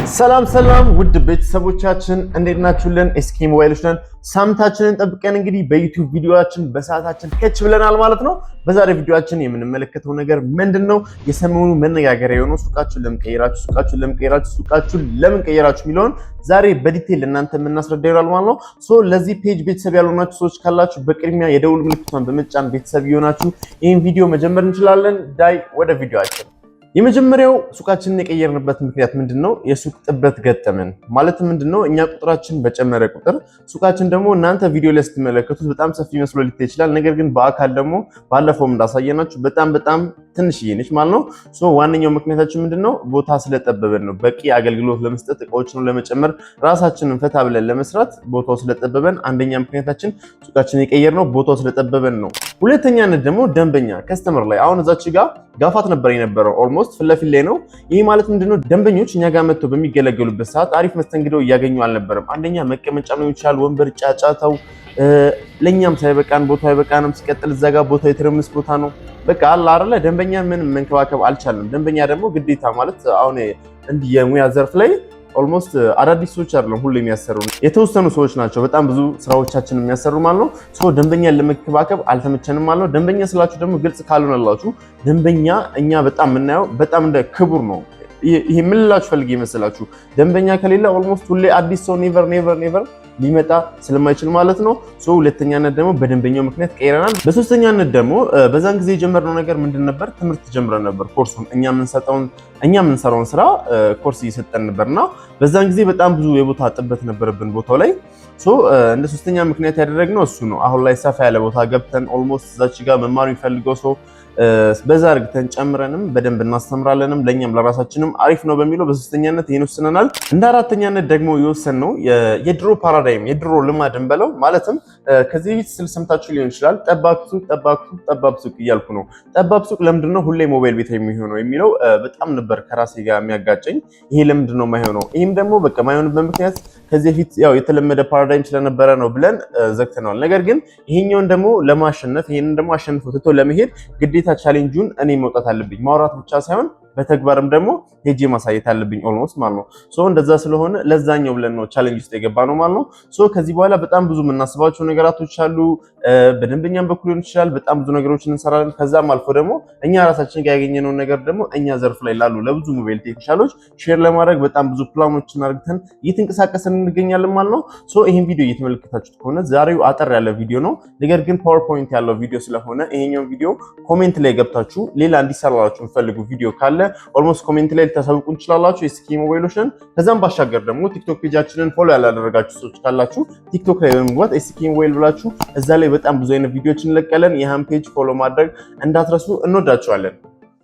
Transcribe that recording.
ሰላም ውድ ቤተሰቦቻችን እንዴት ናችሁልን? ኤስኬ ሞባይሎች ነን። ሳምንታችንን ጠብቀን እንግዲህ በዩቲዩብ ቪዲዮአችን በሰዓታችን ከች ብለናል ማለት ነው። በዛሬ ቪዲዮአችን የምንመለከተው ነገር ምንድነው? የሰሞኑ መነጋገሪያ የሆነው ሱቃችሁን ለምን ቀየራችሁ የሚለውን ዛሬ በዲቴል እናንተ የምናስረዳ ይሆናል ማለት ነው። ለዚህ ፔጅ ቤተሰብ ያልሆናችሁ ሰዎች ካላችሁ በቅድሚያ የደውል ምልክቷን በመጫን ቤተሰብ ይሆናችሁ ይህን ቪዲዮ መጀመር እንችላለን። ዳይ ወደ ቪዲዮአችን። የመጀመሪያው ሱቃችንን የቀየርንበት ምክንያት ምንድነው? የሱቅ ጥበት ገጠመን ማለት ምንድነው? እኛ ቁጥራችን በጨመረ ቁጥር ሱቃችን ደግሞ እናንተ ቪዲዮ ላይ ስትመለከቱት በጣም ሰፊ መስሎ ሊታይ ይችላል። ነገር ግን በአካል ደግሞ ባለፈውም እንዳሳየናችሁ በጣም ትንሽዬ ነች ማለት ነው። ዋነኛው ምክንያታችን ምንድነው? ቦታ ስለጠበበን ነው። በቂ አገልግሎት ለመስጠት እቃዎችን ለመጨመር ራሳችንን ፈታ ብለን ለመስራት ቦታው ስለጠበበን አንደኛ ምክንያታችን ሱቃችንን የቀየርነው ቦታው ስለጠበበን ነው። ሁለተኛነት ደግሞ ደንበኛ ከስተመር ላይ አሁን እዛች ጋር ጋፋት ነበር የነበረው ኦልሞስት ፍለፊል ላይ ነው። ይህ ማለት ምንድነው? ደንበኞች እኛ ጋር መጥተው በሚገለገሉበት ሰዓት አሪፍ መስተንግዶ እያገኙ አልነበረም። አንደኛ መቀመጫ ነው ይችላል፣ ወንበር ጫጫታው ለኛም ሳይበቃን ቦታው አይበቃንም። ሲቀጥል እዛ ጋር ቦታው የትርምስ ቦታ ነው። በቃ አለ አይደለ ደንበኛ ምንም መንከባከብ አልቻልንም። ደንበኛ ደግሞ ግዴታ ማለት አሁን እንዲህ የሙያ ዘርፍ ላይ ኦልሞስት አዳዲስ ሰዎች አይደለም ሁሉ የሚያሰሩ የተወሰኑ ሰዎች ናቸው በጣም ብዙ ስራዎቻችንን የሚያሰሩ ማለት ነው። ደንበኛን ለመከባከብ አልተመቸንም ማለት ነው። ደንበኛ ስላችሁ ደግሞ ግልጽ ካልሆነላችሁ ደንበኛ እኛ በጣም የምናየው በጣም እንደ ክቡር ነው። ይሄ ምን ልላችሁ ፈልጌ ይመስላችሁ? ደንበኛ ከሌለ ኦልሞስት ሁሌ አዲስ ሰው ኔቨር ሊመጣ ስለማይችል ማለት ነው። ሁለተኛነት ደግሞ በደንበኛው ምክንያት ቀይረናል። በሶስተኛነት ደግሞ በዛን ጊዜ የጀመርነው ነገር ምንድን ነበር? ትምህርት ጀምረን ነበር። ኮርሱን እኛ የምንሰራውን ስራ ኮርስ እየሰጠን ነበርና በዛን ጊዜ በጣም ብዙ የቦታ ጥበት ነበረብን ቦታው ላይ። እንደ ሶስተኛ ምክንያት ያደረግነው እሱ ነው። አሁን ላይ ሰፋ ያለ ቦታ ገብተን ኦልሞስት እዛች ጋር መማር የሚፈልገው ሰው በዛ አድርገን ጨምረንም በደንብ እናስተምራለንም ለኛም ለራሳችንም አሪፍ ነው በሚለው በሶስተኛነት ይሄን ወስነናል። እንደ አራተኛነት ደግሞ የወሰንነው የድሮ ፓራዳይም የድሮ ልማድ እንበለው ማለትም ከዚህ በፊት ስል ሰምታችሁ ሊሆን ይችላል። ጠባብ ሱቅ እያልኩ ነው። ጠባብ ሱቅ ለምንድነው ሁሌ ሞባይል ቤት የሚሆነው የሚለው በጣም ነበር ከራሴ ጋር የሚያጋጨኝ። ይሄ ለምንድነው የማይሆነው? ይሄም ደግሞ በቃ የማይሆንበት ምክንያት ከዚህ በፊት ያው የተለመደ ፓራዳይም ስለነበረ ነው ብለን ዘግተናል። ነገር ግን ይሄኛውን ደግሞ ለማሸነፍ ይሄንን ደግሞ አሸንፎ ትቶ ለመሄድ ግዴታ ቻሌንጁን እኔ መውጣት አለብኝ። ማውራት ብቻ ሳይሆን በተግባርም ደግሞ ሄጄ ማሳየት አለብኝ ኦልሞስት ማለት ነው። እንደዛ ስለሆነ ለዛኛው ብለን ነው ቻሌንጅ ውስጥ የገባ ነው ማለት ነው። ከዚህ በኋላ በጣም ብዙ የምናስባቸው ነገራቶች አሉ። በደንበኛም በኩል ሊሆን ይችላል። በጣም ብዙ ነገሮችን እንሰራለን። ከዛም አልፎ ደግሞ እኛ ራሳችን ጋር ያገኘነውን ነገር ደግሞ እኛ ዘርፍ ላይ ላሉ ለብዙ ሞባይል ቴክኒሻሎች ሼር ለማድረግ በጣም ብዙ ፕላኖችን አድርገን እየተንቀሳቀስን እንገኛለን ማለት ነው። ይሄን ቪዲዮ እየተመለከታችሁት ከሆነ ዛሬው አጠር ያለ ቪዲዮ ነው። ነገር ግን ፓወርፖይንት ያለው ቪዲዮ ስለሆነ ይሄኛው ቪዲዮ ኮሜንት ላይ ገብታችሁ ሌላ እንዲሰራላችሁ የምትፈልጉ ቪዲዮ ካለ ኦልሞስት ኮሜንት ላይ ልታሳውቁን ትችላላችሁ። ኤስኬ ሞባይሎች ነን። ከዛም ባሻገር ደግሞ ቲክቶክ ፔጃችንን ፎሎ ያላደረጋችሁ ሰዎች ካላችሁ ቲክቶክ ላይ በመግባት ኤስኬ ሞባይል ብላችሁ እዛ ላይ በጣም ብዙ አይነት ቪዲዮዎችን እንለቀለን። ይሄን ፔጅ ፎሎ ማድረግ እንዳትረሱ። እንወዳችኋለን።